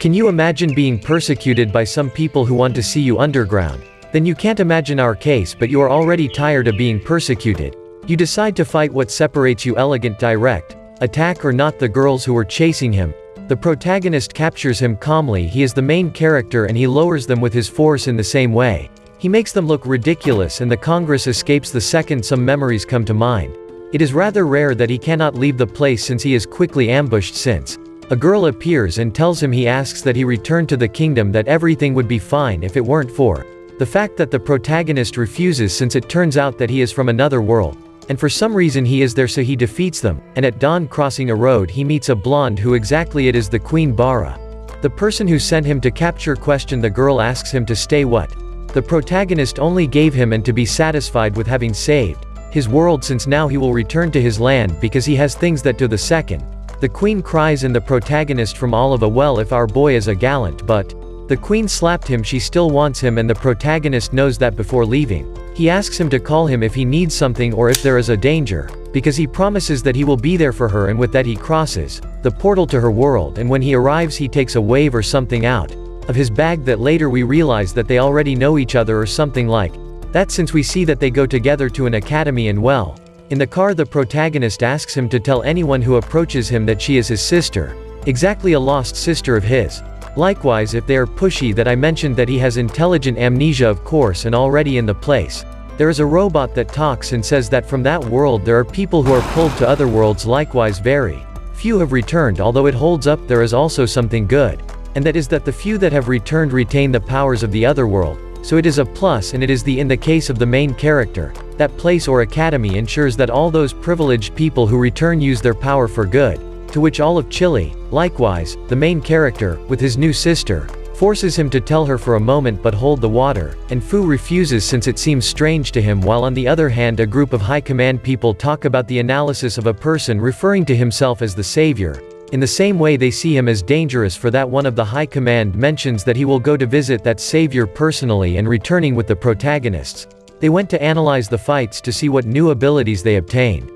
Can you imagine being persecuted by some people who want to see you underground? Then you can't imagine our case, but you are already tired of being persecuted. You decide to fight. What separates you? Elegant, direct, attack or not? The girls who were chasing him. The protagonist captures him calmly. He is the main character and he lowers them with his force in the same way. He makes them look ridiculous and the Congress escapes the second some memories come to mind. It is rather rare that he cannot leave the place since he is quickly ambushed since a girl appears and tells him he asks that he return to the kingdom, that everything would be fine if it weren't for the fact that the protagonist refuses since it turns out that he is from another world. And for some reason he is there, so he defeats them, and at dawn crossing a road he meets a blonde who exactly it is the Queen Bara. The person who sent him to capture the girl asks him to stay what the protagonist only gave him and to be satisfied with having saved his world since now he will return to his land because he has things that do. The second the Queen cries and the protagonist from all of a well, if our boy is a gallant, but the Queen slapped him, she still wants him and the protagonist knows that. Before leaving, he asks him to call him if he needs something or if there is a danger, because he promises that he will be there for her, and with that he crosses the portal to her world, and when he arrives he takes a wave or something out of his bag that later we realize that they already know each other or something like that, since we see that they go together to an academy. And well, in the car the protagonist asks him to tell anyone who approaches him that she is his sister, exactly a lost sister of his. Likewise, if they are pushy, that I mentioned that he has intelligent amnesia of course, and already in the place there is a robot that talks and says that from that world there are people who are pulled to other worlds. Likewise, very few have returned, although it holds up. There is also something good, and that is that the few that have returned retain the powers of the other world, so it is a plus. And it is in the case of the main character, that place or academy ensures that all those privileged people who return use their power for good, to which all of Chile. Likewise, the main character, with his new sister, forces him to tell her for a moment but hold the water, and Fu refuses since it seems strange to him, while on the other hand a group of high command people talk about the analysis of a person referring to himself as the savior. In the same way they see him as dangerous, for that one of the high command mentions that he will go to visit that savior personally, and returning with the protagonists, they went to analyze the fights to see what new abilities they obtained.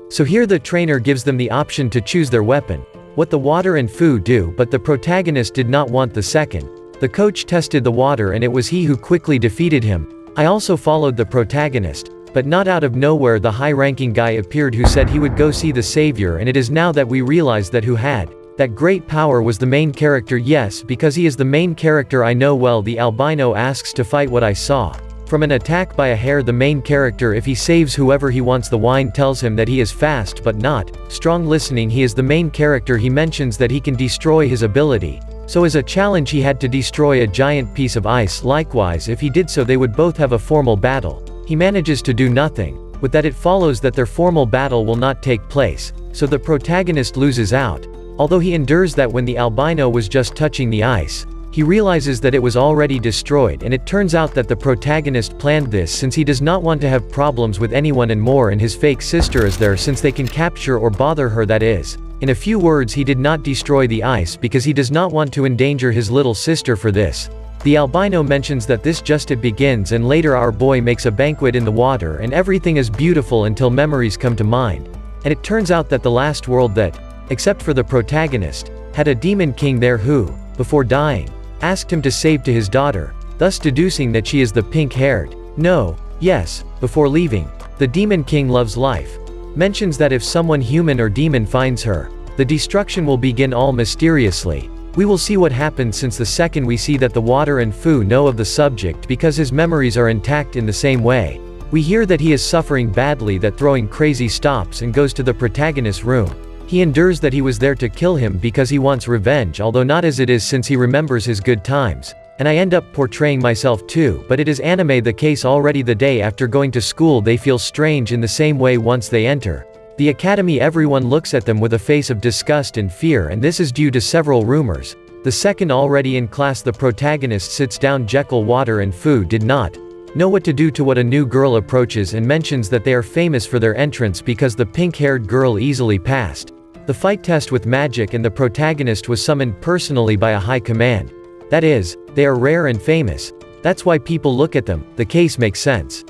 So here the trainer gives them the option to choose their weapon, what the water and Fu do, but the protagonist did not want the second. The coach tested the water and it was he who quickly defeated him. I also followed the protagonist, but not out of nowhere the high-ranking guy appeared who said he would go see the savior, and it is now that we realize that who had that great power was the main character. Yes, because he is the main character I know well. The albino asks to fight what I saw from an attack by a hare. The main character, if he saves whoever he wants. The wine tells him that he is fast but not strong. Listening, he is the main character. He mentions that he can destroy his ability, so as a challenge he had to destroy a giant piece of ice. Likewise, if he did so they would both have a formal battle. He manages to do nothing. With that it follows that their formal battle will not take place, so the protagonist loses out. Although he endures that when the albino was just touching the ice, he realizes that it was already destroyed, and it turns out that the protagonist planned this since he does not want to have problems with anyone, and more, and his fake sister is there since they can capture or bother her. That is, in a few words, he did not destroy the ice because he does not want to endanger his little sister for this. The albino mentions that this just it begins, and later our boy makes a banquet in the water and everything is beautiful until memories come to mind. And it turns out that the last world that, except for the protagonist, had a demon king there who, before dying, asked him to save to his daughter, thus deducing that she is the pink-haired. No, yes, before leaving, the demon king loves life. Mentions that if someone human or demon finds her, the destruction will begin all mysteriously. We will see what happens since the second we see that the water and Fu know of the subject because his memories are intact. In the same way, we hear that he is suffering badly, that throwing crazy stops and goes to the protagonist's room. He endures that he was there to kill him because he wants revenge, although not as it is since he remembers his good times. And I end up portraying myself too, but it is anime the case. Already the day after going to school they feel strange in the same way. Once they enter the academy everyone looks at them with a face of disgust and fear, and this is due to several rumors. The second already in class the protagonist sits down. Jekyll, Water and Fu did not know what to do to what a new girl approaches and mentions that they are famous for their entrance because the pink-haired girl easily passed the fight test with magic, and the protagonist was summoned personally by a high command. That is, they are rare and famous. That's why people look at them. The case makes sense.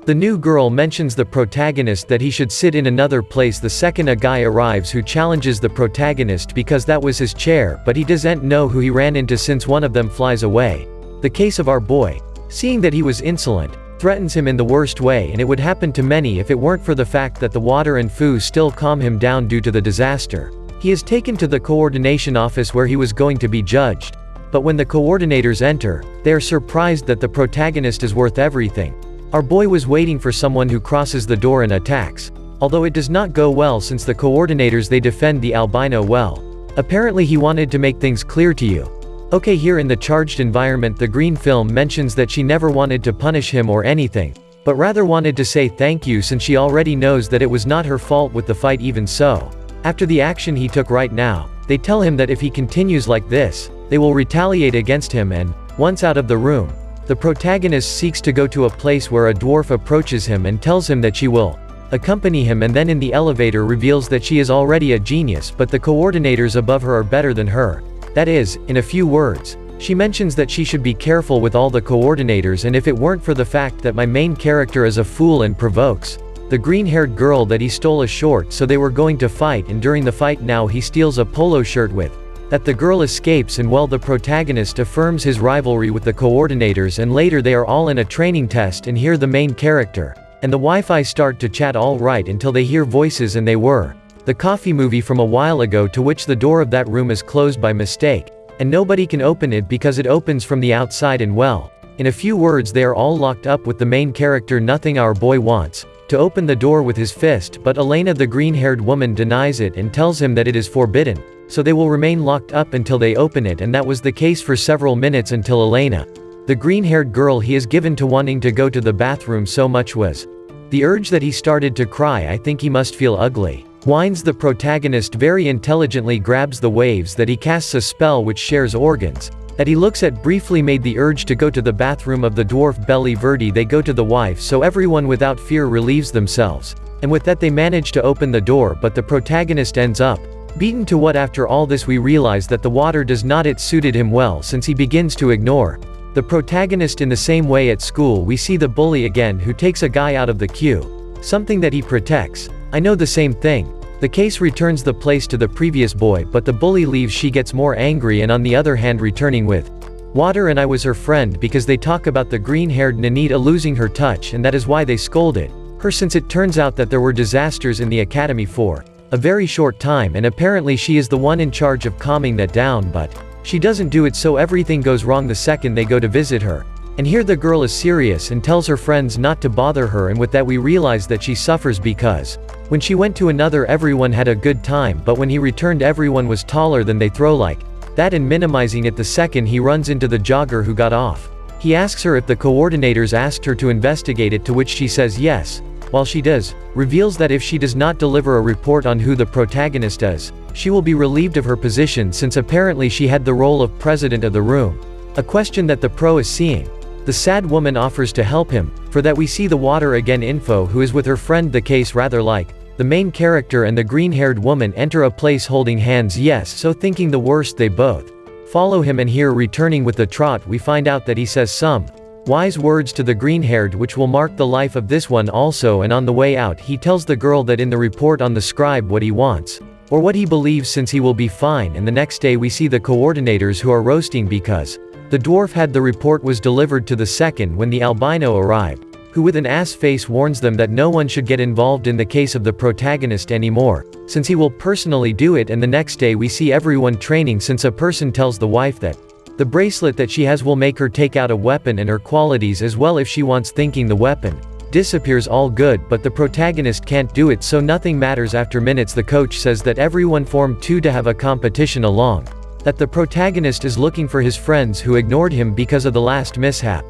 The new girl mentions the protagonist that he should sit in another place the second a guy arrives who challenges the protagonist because that was his chair, but he doesn't know who he ran into since one of them flies away. The case of our boy. Seeing that he was insolent, threatens him in the worst way, and it would happen to many if it weren't for the fact that the water and food still calm him down due to the disaster. He is taken to the coordination office where he was going to be judged. But when the coordinators enter, they are surprised that the protagonist is worth everything. Our boy was waiting for someone who crosses the door and attacks. Although it does not go well since the coordinators they defend the albino well. Apparently he wanted to make things clear to you. Okay, here in the charged environment the green film mentions that she never wanted to punish him or anything, but rather wanted to say thank you since she already knows that it was not her fault with the fight even so. After the action he took right now, they tell him that if he continues like this, they will retaliate against him and, once out of the room, the protagonist seeks to go to a place where a dwarf approaches him and tells him that she will accompany him, and then in the elevator reveals that she is already a genius but the coordinators above her are better than her. That is, in a few words, she mentions that she should be careful with all the coordinators, and if it weren't for the fact that my main character is a fool and provokes the green-haired girl that he stole a short so they were going to fight, and during the fight now he steals a polo shirt with that the girl escapes, and well the protagonist affirms his rivalry with the coordinators, and later they are all in a training test and here the main character and the Wi-Fi start to chat all right until they hear voices, and they were the coffee movie from a while ago, to which the door of that room is closed by mistake, and nobody can open it because it opens from the outside, and well, in a few words they are all locked up with the main character. Nothing our boy wants to open the door with his fist, but Elena the green-haired woman denies it and tells him that it is forbidden, so they will remain locked up until they open it, and that was the case for several minutes until Elena, the green-haired girl he is given to wanting to go to the bathroom so much was the urge that he started to cry. I think he must feel ugly. Whines the protagonist very intelligently grabs the waves that he casts a spell which shares organs that he looks at briefly made the urge to go to the bathroom of the dwarf belly Verdi. They go to the wife so everyone without fear relieves themselves, and with that they manage to open the door, but the protagonist ends up beaten to what. After all this we realize that the water does not it suited him well since he begins to ignore the protagonist. In the same way at school we see the bully again who takes a guy out of the queue, something that he protects. I know the same thing. The case returns the place to the previous boy, but the bully leaves. She gets more angry and on the other hand returning with water, and I was her friend because they talk about the green-haired Nanita losing her touch, and that is why they scolded her since it turns out that there were disasters in the academy for a very short time, and apparently she is the one in charge of calming that down, but she doesn't do it, so everything goes wrong the second they go to visit her. And here the girl is serious and tells her friends not to bother her, and with that we realize that she suffers because when she went to another everyone had a good time, but when he returned everyone was taller than they throw like that, and minimizing it the second he runs into the jogger who got off. He asks her if the coordinators asked her to investigate it, to which she says yes. While she does, reveals that if she does not deliver a report on who the protagonist is, she will be relieved of her position since apparently she had the role of president of the room. A question that the pro is seeing. The sad woman offers to help him, for that we see the water again info who is with her friend. The case rather like the main character and the green-haired woman enter a place holding hands, yes, so thinking the worst they both follow him, and here returning with the trot we find out that he says some wise words to the green-haired which will mark the life of this one also, and on the way out he tells the girl that in the report on the scribe what he wants, or what he believes, since he will be fine. And the next day we see the coordinators who are roasting because the dwarf had the report was delivered to the second when the albino arrived, who with an ass face warns them that no one should get involved in the case of the protagonist anymore, since he will personally do it. And the next day we see everyone training since a person tells the wife that the bracelet that she has will make her take out a weapon and her qualities as well if she wants, thinking the weapon disappears. All good, but the protagonist can't do it, so nothing matters. After minutes the coach says that everyone form two to have a competition along, that the protagonist is looking for his friends who ignored him because of the last mishap.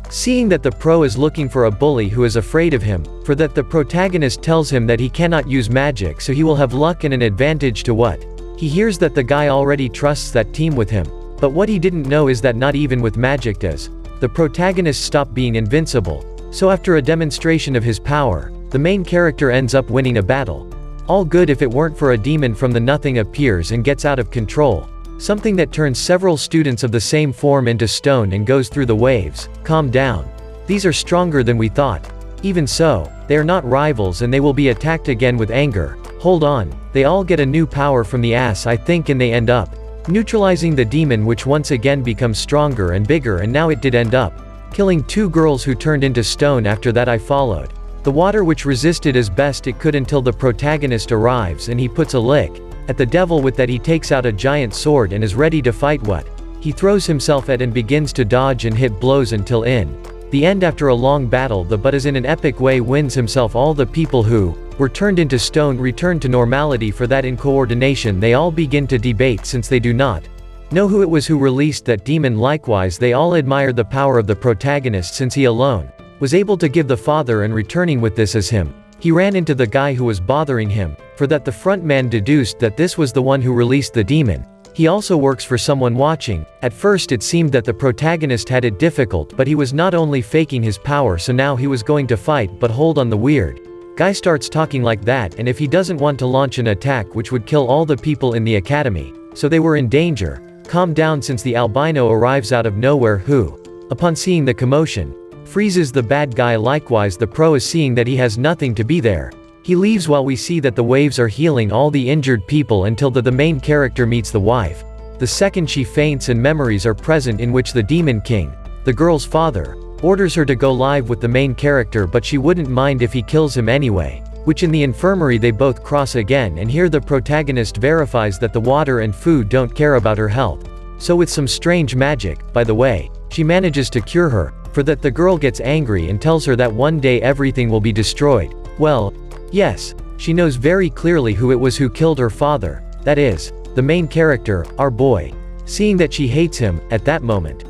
Seeing that the pro is looking for a bully who is afraid of him, for that the protagonist tells him that he cannot use magic so he will have luck and an advantage to what he hears that the guy already trusts that team with him. But what he didn't know is that not even with magic does the protagonist stop being invincible. So after a demonstration of his power, the main character ends up winning a battle. All good if it weren't for a demon from the nothing appears and gets out of control, something that turns several students of the same form into stone and goes through the waves. Calm down. These are stronger than we thought. Even so, they are not rivals and they will be attacked again with anger. Hold on, they all get a new power from the ass I think, and they end up neutralizing the demon, which once again becomes stronger and bigger, and now it did end up killing 2 girls who turned into stone. After that I followed the water, which resisted as best it could until the protagonist arrives and he puts a lick at the devil. With that he takes out a giant sword and is ready to fight what he throws himself at and begins to dodge and hit blows until in the end, after a long battle, the but is in an epic way wins himself. All the people who were turned into stone return to normality. For that, in coordination they all begin to debate, since they do not know who it was who released that demon. Likewise they all admire the power of the protagonist, since he alone was able to give the father, and returning with this as him, he ran into the guy who was bothering him. For that the front man deduced that this was the one who released the demon. He also works for someone watching. At first it seemed that the protagonist had it difficult, but he was not only faking his power, so now he was going to fight. But hold on, the weird guy starts talking like that, and if he doesn't want to launch an attack which would kill all the people in the academy, so they were in danger. Calm down, since the albino arrives out of nowhere, who, upon seeing the commotion, freezes the bad guy. Likewise the pro is seeing that he has nothing to be there. He leaves while we see that the waves are healing all the injured people until the main character meets the wife. The second she faints and memories are present, in which the demon king, the girl's father, orders her to go live with the main character, but she wouldn't mind if he kills him anyway. Which in the infirmary they both cross again, and here the protagonist verifies that the water and food don't care about her health. So with some strange magic, by the way, she manages to cure her. For that the girl gets angry and tells her that one day everything will be destroyed. Well, yes, she knows very clearly who it was who killed her father, that is, the main character, our boy. Seeing that she hates him, at that moment,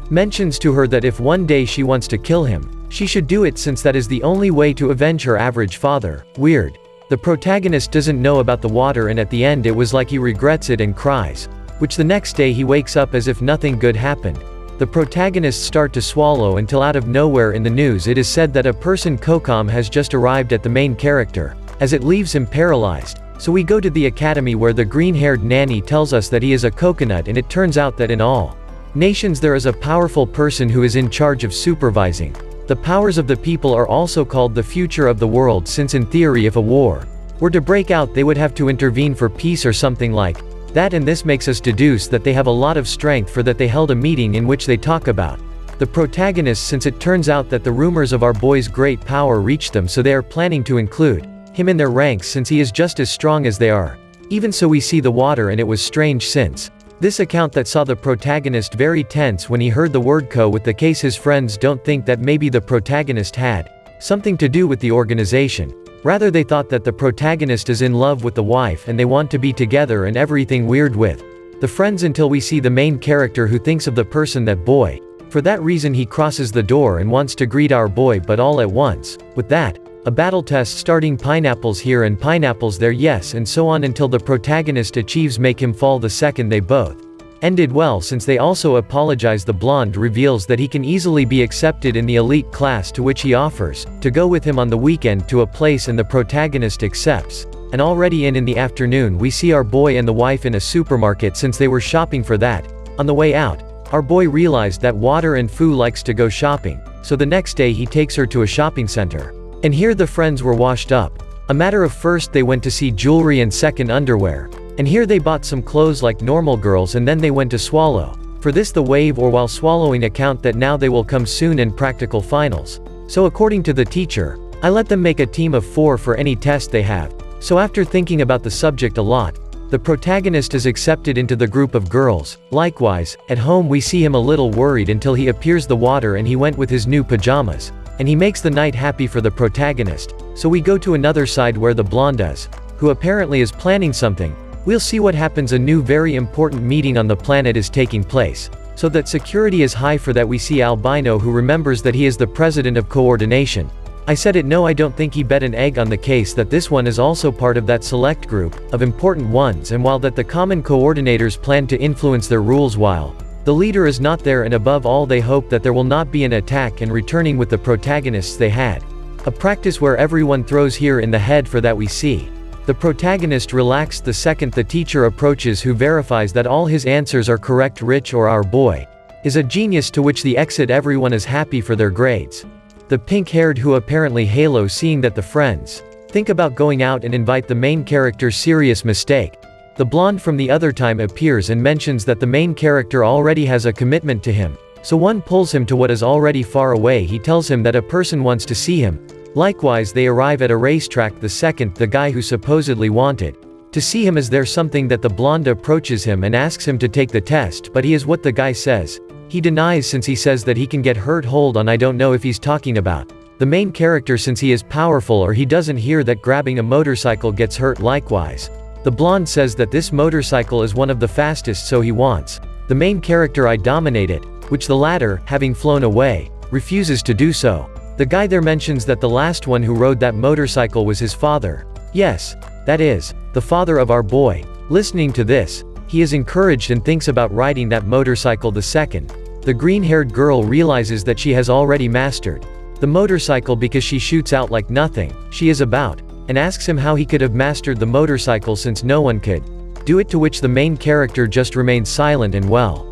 mentions to her that if one day she wants to kill him, she should do it, since that is the only way to avenge her average father. Weird. The protagonist doesn't know about the water, and at the end it was like he regrets it and cries. Which the next day he wakes up as if nothing good happened. The protagonists start to swallow until out of nowhere in the news it is said that a person Kokam has just arrived at the main character, as it leaves him paralyzed. So we go to the academy where the green-haired nanny tells us that he is a coconut, and it turns out that in all nations there is a powerful person who is in charge of supervising the powers of the people, are also called the future of the world, since in theory if a war were to break out they would have to intervene for peace or something like that, and this makes us deduce that they have a lot of strength. For that they held a meeting in which they talk about the protagonist, since it turns out that the rumors of our boy's great power reached them, so they are planning to include him in their ranks, since he is just as strong as they are. Even so we see the water, and it was strange since this account that saw the protagonist very tense when he heard the word co, with the case his friends don't think that maybe the protagonist had something to do with the organization. Rather they thought that the protagonist is in love with the wife and they want to be together and everything weird with the friends, until we see the main character who thinks of the person that boy. For that reason he crosses the door and wants to greet our boy, but all at once, with that, a battle test starting, pineapples here and pineapples there, yes, and so on until the protagonist achieves make him fall. The second they both ended well, since they also apologize. The blonde reveals that he can easily be accepted in the elite class, to which he offers to go with him on the weekend to a place, and the protagonist accepts. And already in the afternoon we see our boy and the wife in a supermarket, since they were shopping for that. On the way out, our boy realized that water and Fu likes to go shopping, so the next day he takes her to a shopping center. And here the friends were washed up. A matter of first they went to see jewelry and second underwear. And here they bought some clothes like normal girls, and then they went to swallow. For this the wave or while swallowing account that now they will come soon in practical finals. So according to the teacher, I let them make a team of 4 for any test they have. So after thinking about the subject a lot, the protagonist is accepted into the group of girls. Likewise, at home we see him a little worried until he appears the water, and he went with his new pajamas. And he makes the night happy for the protagonist. So we go to another side where the blonde is, who apparently is planning something. We'll see what happens. A new very important meeting on the planet is taking place, so that security is high. For that we see albino, who remembers that he is the president of coordination. I said it, no, I don't think he bet an egg on the case that this one is also part of that select group of important ones, and while that the common coordinators plan to influence their rules while the leader is not there, and above all they hope that there will not be an attack. And returning with the protagonists they had a practice where everyone throws here in the head. For that we see the protagonist relaxed the second the teacher approaches, who verifies that all his answers are correct. Rich, or our boy, is a genius, to which the exit everyone is happy for their grades. The pink-haired who apparently Halo, seeing that the friends think about going out and invite the main character's serious mistake. The blonde from the other time appears and mentions that the main character already has a commitment to him, so one pulls him to what is already far away. He tells him that a person wants to see him. Likewise, they arrive at a racetrack. The second, the guy who supposedly wanted to see him, is there something that the blonde approaches him and asks him to take the test, but he is what the guy says. He denies since he says that he can get hurt. Hold on, I don't know if he's talking about the main character since he is powerful, or he doesn't hear that grabbing a motorcycle gets hurt. Likewise, the blonde says that this motorcycle is one of the fastest, so he wants the main character I dominate it, which the latter, having flown away, refuses to do so. The guy there mentions that the last one who rode that motorcycle was his father. Yes, that is, the father of our boy. Listening to this, he is encouraged and thinks about riding that motorcycle. The second, the green-haired girl realizes that she has already mastered the motorcycle because she shoots out like nothing. She is about, and asks him how he could have mastered the motorcycle since no one could do it, to which the main character just remains silent and well.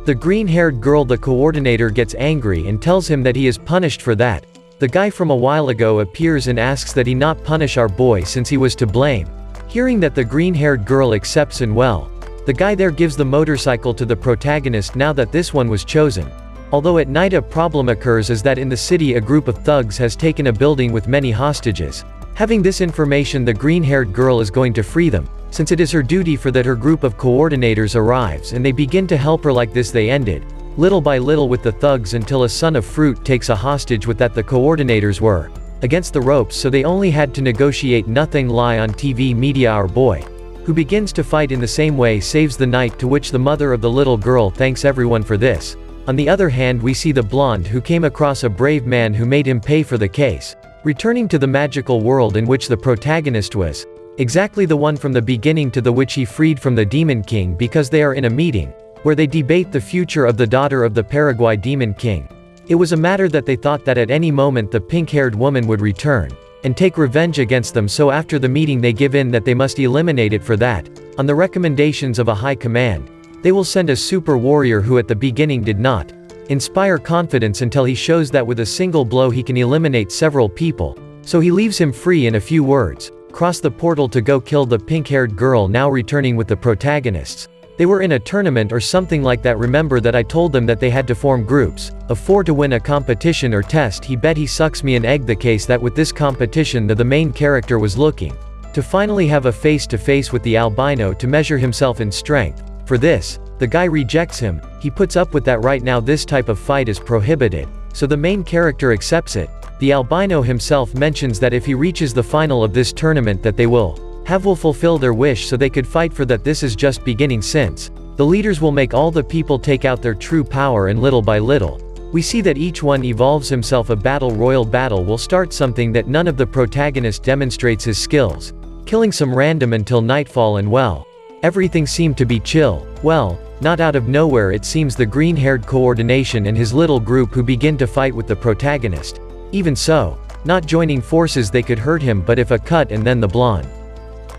The green-haired girl, the coordinator, gets angry and tells him that he is punished for that. The guy from a while ago appears and asks that he not punish our boy since he was to blame. Hearing that, the green-haired girl accepts and well, the guy there gives the motorcycle to the protagonist now that this one was chosen. Although at night a problem occurs is that in the city a group of thugs has taken a building with many hostages. Having this information, the green-haired girl is going to free them, since it is her duty. For that, her group of coordinators arrives and they begin to help her. Like this they ended, little by little, with the thugs until a son of fruit takes a hostage. With that, the coordinators were against the ropes, so they only had to negotiate. Nothing lie on TV media. Our boy, who begins to fight in the same way, saves the night, to which the mother of the little girl thanks everyone for this. On the other hand, we see the blonde who came across a brave man who made him pay for the case, returning to the magical world in which the protagonist was exactly the one from the beginning, to the which he freed from the Demon King, because they are in a meeting where they debate the future of the daughter of the Paraguay Demon King. It was a matter that they thought that at any moment the pink-haired woman would return and take revenge against them, so after the meeting they give in that they must eliminate it. For that, on the recommendations of a high command, they will send a super warrior who at the beginning did not inspire confidence until he shows that with a single blow he can eliminate several people. So he leaves him free in a few words. Cross the portal to go kill the pink-haired girl. Now returning with the protagonists. They were in a tournament or something like that. Remember that I told them that they had to form groups of 4 to win a competition or test. He bet he sucks me an egg. The case that with this competition the main character was looking to finally have a face-to-face with the albino to measure himself in strength. For this, the guy rejects him. He puts up with that. Right now this type of fight is prohibited, so the main character accepts it. The albino himself mentions that if he reaches the final of this tournament that they will fulfill their wish, so they could fight for that. This is just beginning, since the leaders will make all the people take out their true power, and little by little we see that each one evolves himself. A battle royal battle will start, something that none of the protagonists demonstrates his skills, killing some random until nightfall, and well, everything seemed to be chill. Well, not out of nowhere it seems the green-haired coordination and his little group who begin to fight with the protagonist. Even so, not joining forces they could hurt him, but if a cut, and then the blonde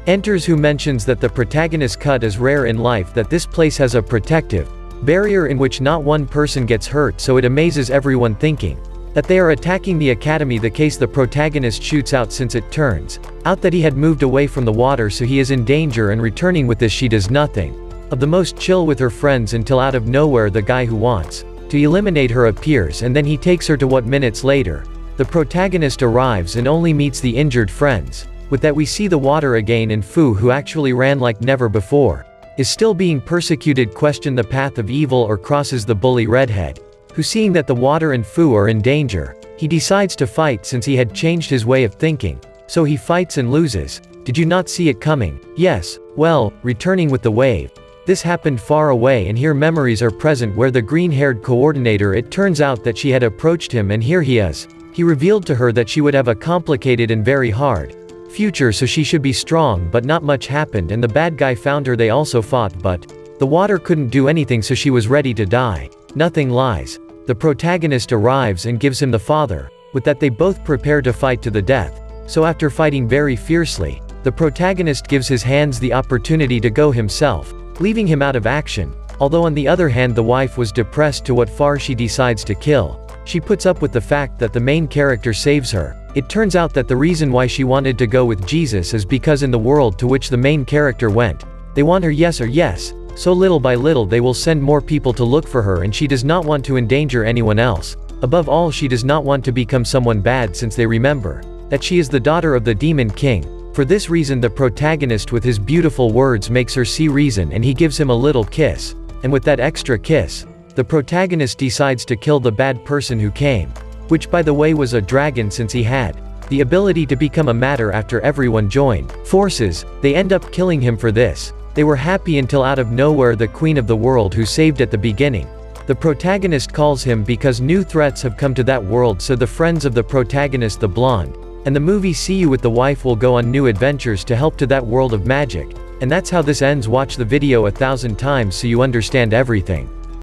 enters who mentions that the protagonist's cut is rare in life, that this place has a protective barrier in which not one person gets hurt, so it amazes everyone thinking that they are attacking the academy. The case the protagonist shoots out since it turns out that he had moved away from the water, so he is in danger, and returning with this she does nothing of the most chill with her friends until out of nowhere the guy who wants to eliminate her appears, and then he takes her to what minutes later the protagonist arrives and only meets the injured friends. With that we see the water again, and Fu, who actually ran like never before, is still being persecuted. Question the path of evil or crosses the bully redhead, who seeing that the water and Fu are in danger, he decides to fight since he had changed his way of thinking. So he fights and loses. Did you not see it coming? Yes, well, returning with the wave. This happened far away, and here memories are present where the green-haired coordinator, it turns out that she had approached him, and here he is. He revealed to her that she would have a complicated and very hard future, so she should be strong, but not much happened, and the bad guy found her. They also fought, but the water couldn't do anything, so she was ready to die. Nothing lies. The protagonist arrives and gives him the father. With that they both prepare to fight to the death. So after fighting very fiercely, the protagonist gives his hands the opportunity to go himself, leaving him out of action. Although on the other hand the wife was depressed to what far she decides to kill. She puts up with the fact that the main character saves her. It turns out that the reason why she wanted to go with Jesus is because in the world to which the main character went, they want her yes or yes, so little by little they will send more people to look for her and she does not want to endanger anyone else. Above all, she does not want to become someone bad since they remember that she is the daughter of the Demon King. For this reason the protagonist with his beautiful words makes her see reason and he gives him a little kiss. And with that extra kiss, the protagonist decides to kill the bad person who came. Which by the way was a dragon since he had the ability to become a matter after everyone joined forces, they end up killing him for this. They were happy until out of nowhere the queen of the world who saved at the beginning. The protagonist calls him because new threats have come to that world, so the friends of the protagonist, the blonde, and the movie See You with the wife will go on new adventures to help to that world of magic. And that's how this ends. Watch the video 1,000 times so you understand everything.